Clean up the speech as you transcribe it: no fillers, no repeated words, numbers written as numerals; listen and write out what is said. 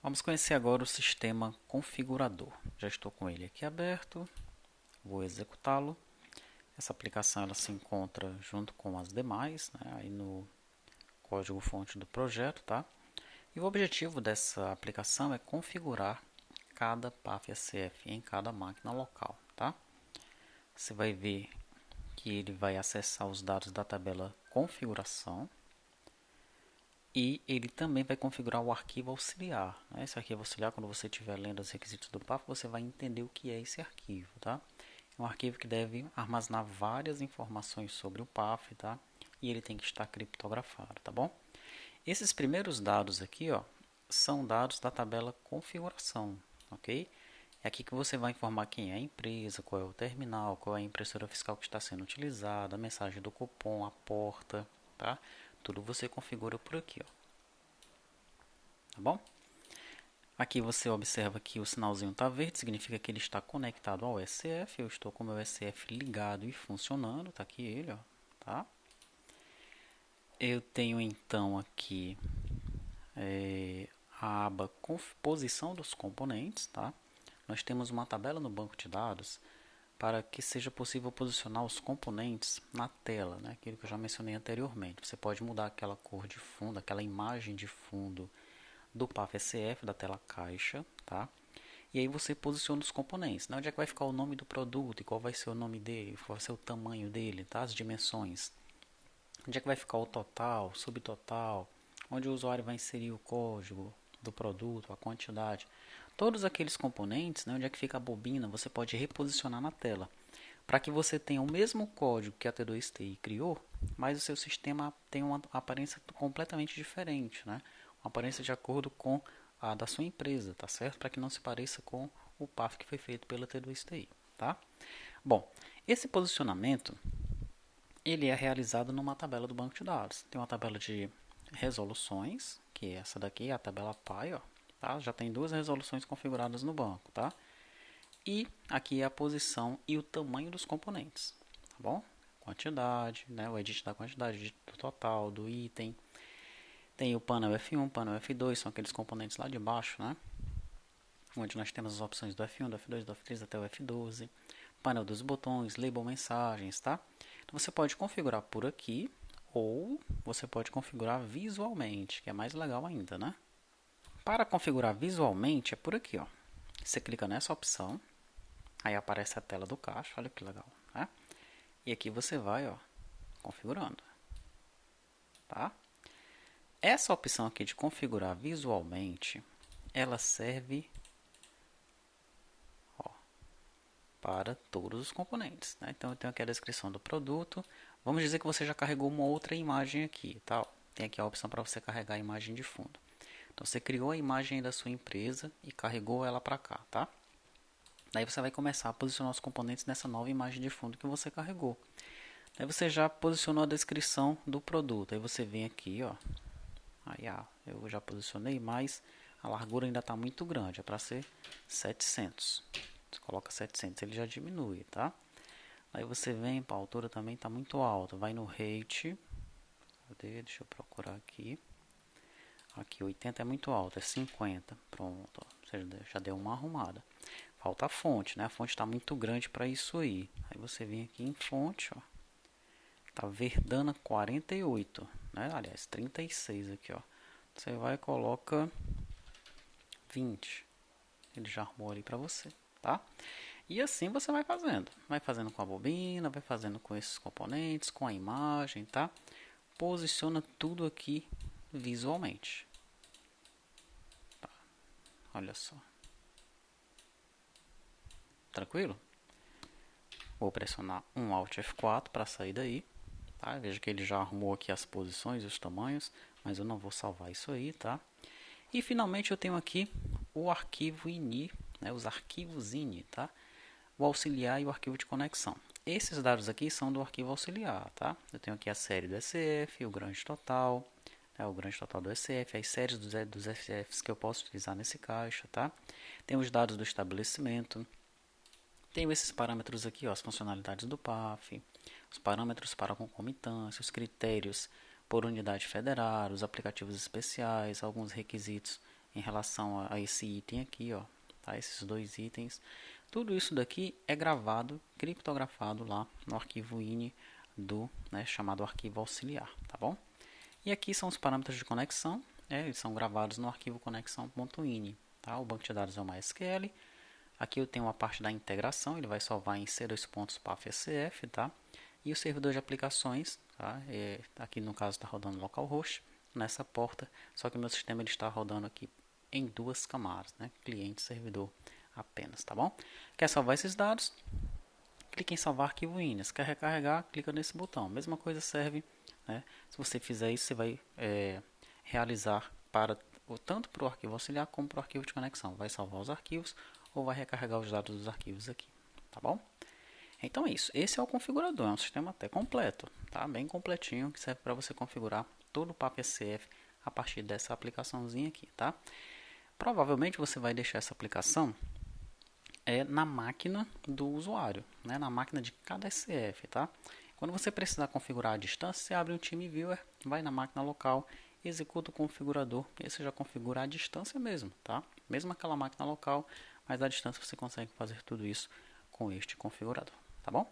Vamos conhecer agora o sistema configurador. Já estou com ele aqui aberto, vou executá-lo. Essa aplicação ela se encontra junto com as demais, né, aí no código-fonte do projeto, tá? E o objetivo dessa aplicação é configurar cada PAF-SCF em cada máquina local, tá? Você vai ver que ele vai acessar os dados da tabela configuração e ele também vai configurar o arquivo auxiliar, né? Esse arquivo auxiliar, quando você estiver lendo os requisitos do PAF, você vai entender o que é esse arquivo, tá? É um arquivo que deve armazenar várias informações sobre o PAF, tá? E ele tem que estar criptografado, tá bom? Esses primeiros dados aqui, ó, são dados da tabela configuração, ok? É aqui que você vai informar quem é a empresa, qual é o terminal, qual é a impressora fiscal que está sendo utilizada, a mensagem do cupom, a porta, tá? Tudo você configura por aqui, ó. Tá bom? Aqui você observa que o sinalzinho está verde, significa que ele está conectado ao SCF. Eu estou com o meu SCF ligado e funcionando, tá aqui ele, ó, tá? Eu tenho então aqui a aba posição dos componentes, tá? Nós temos uma tabela no banco de dados para que seja possível posicionar os componentes na tela, né? Aquilo que eu já mencionei anteriormente. Você pode mudar aquela cor de fundo, aquela imagem de fundo do PAF-SCF, da tela caixa, tá? E aí você posiciona os componentes, né? Onde é que vai ficar o nome do produto e qual vai ser o nome dele, qual vai ser o tamanho dele, tá? As dimensões. Onde é que vai ficar o total, subtotal, onde o usuário vai inserir o código do produto, a quantidade. Todos aqueles componentes, né? Onde é que fica a bobina, você pode reposicionar na tela. Para que você tenha o mesmo código que a T2TI criou, mas o seu sistema tem uma aparência completamente diferente, né? Uma aparência de acordo com a da sua empresa, tá certo? Para que não se pareça com o PAF que foi feito pela T2TI, tá? Bom, esse posicionamento ele é realizado numa tabela do banco de dados. Tem uma tabela de resoluções, que é essa daqui, a tabela PI, ó, tá? Já tem duas resoluções configuradas no banco, tá? E aqui é a posição e o tamanho dos componentes, tá bom? Quantidade, né? O edit da quantidade, do total, do item. Tem o panel F1, panel F2, são aqueles componentes lá de baixo, né? Onde nós temos as opções do F1, do F2, do F3 até o F12. Painel dos botões, label mensagens, tá? Então você pode configurar por aqui ou você pode configurar visualmente, que é mais legal ainda, né? Para configurar visualmente é por aqui, ó. Você clica nessa opção, aí aparece a tela do caixa, olha que legal, né? E aqui você vai, ó, configurando, tá? Essa opção aqui de configurar visualmente, ela serve, ó, para todos os componentes, né? Então eu tenho aqui a descrição do produto. Vamos dizer que você já carregou uma outra imagem aqui, tá? Tem aqui a opção para você carregar a imagem de fundo. Então você criou a imagem da sua empresa e carregou ela para cá, tá? Daí você vai começar a posicionar os componentes nessa nova imagem de fundo que você carregou. Aí você já posicionou a descrição do produto. Aí você vem aqui, ó. Aí eu já posicionei, mas a largura ainda está muito grande. É para ser 700. Você coloca 700, ele já diminui, tá? Aí você vem para a altura também está muito alta. Vai no rate. Cadê? Deixa eu procurar aqui. Aqui 80 é muito alto, é 50. Pronto, ó. Você já deu uma arrumada. Falta a fonte, né? A fonte está muito grande para isso aí. Aí você vem aqui em fonte, ó. Tá Verdana 48, né? Aliás, 36 aqui, ó. Você vai e coloca 20. Ele já arrumou ali para você, tá? E assim você vai fazendo. Vai fazendo com a bobina, vai fazendo com esses componentes, com a imagem, tá? Posiciona tudo aqui visualmente. Tá? Olha só. Tranquilo? Vou pressionar um Alt F4 para sair daí. Tá? Veja que ele já arrumou aqui as posições e os tamanhos, mas eu não vou salvar isso aí, tá? E finalmente eu tenho aqui o arquivo ini, né, os arquivos ini, tá? O auxiliar e o arquivo de conexão. Esses dados aqui são do arquivo auxiliar, tá? Eu tenho aqui a série do SCF, o grande total, né, o grande total do SCF, as séries dos SCFs que eu posso utilizar nesse caixa, tá? Tem os dados do estabelecimento, tenho esses parâmetros aqui, ó, as funcionalidades do PAF, os parâmetros para concomitância, os critérios por unidade federal, os aplicativos especiais, alguns requisitos em relação a esse item aqui, ó, tá? Esses dois itens. Tudo isso daqui é gravado, criptografado lá no arquivo ini do, né, chamado arquivo auxiliar, tá bom? E aqui são os parâmetros de conexão, eles são gravados no arquivo conexão.ini, tá? O banco de dados é o MySQL. Aqui eu tenho uma parte da integração, ele vai salvar em C2.pafscf, tá? E o servidor de aplicações, tá? Aqui no caso está rodando localhost nessa porta, só que o meu sistema ele está rodando aqui em duas camadas, né? Cliente e servidor apenas, tá bom? Quer salvar esses dados? Clique em salvar arquivo ini. Se quer recarregar, clica nesse botão. Mesma coisa serve, né? Se você fizer isso, você vai realizar tanto para o arquivo auxiliar como para o arquivo de conexão. Vai salvar os arquivos ou vai recarregar os dados dos arquivos aqui, tá bom? Então é isso. Esse é o configurador, é um sistema até completo, tá? Bem completinho, que serve para você configurar todo o PAPSCF a partir dessa aplicaçãozinha aqui, tá? Provavelmente você vai deixar essa aplicação na máquina do usuário, né? Na máquina de cada SCF, tá? Quando você precisar configurar a distância, você abre um TeamViewer, vai na máquina local, executa o configurador e você já configura a distância mesmo, tá? Mesmo aquela máquina local, mas à distância você consegue fazer tudo isso com este configurador, tá bom?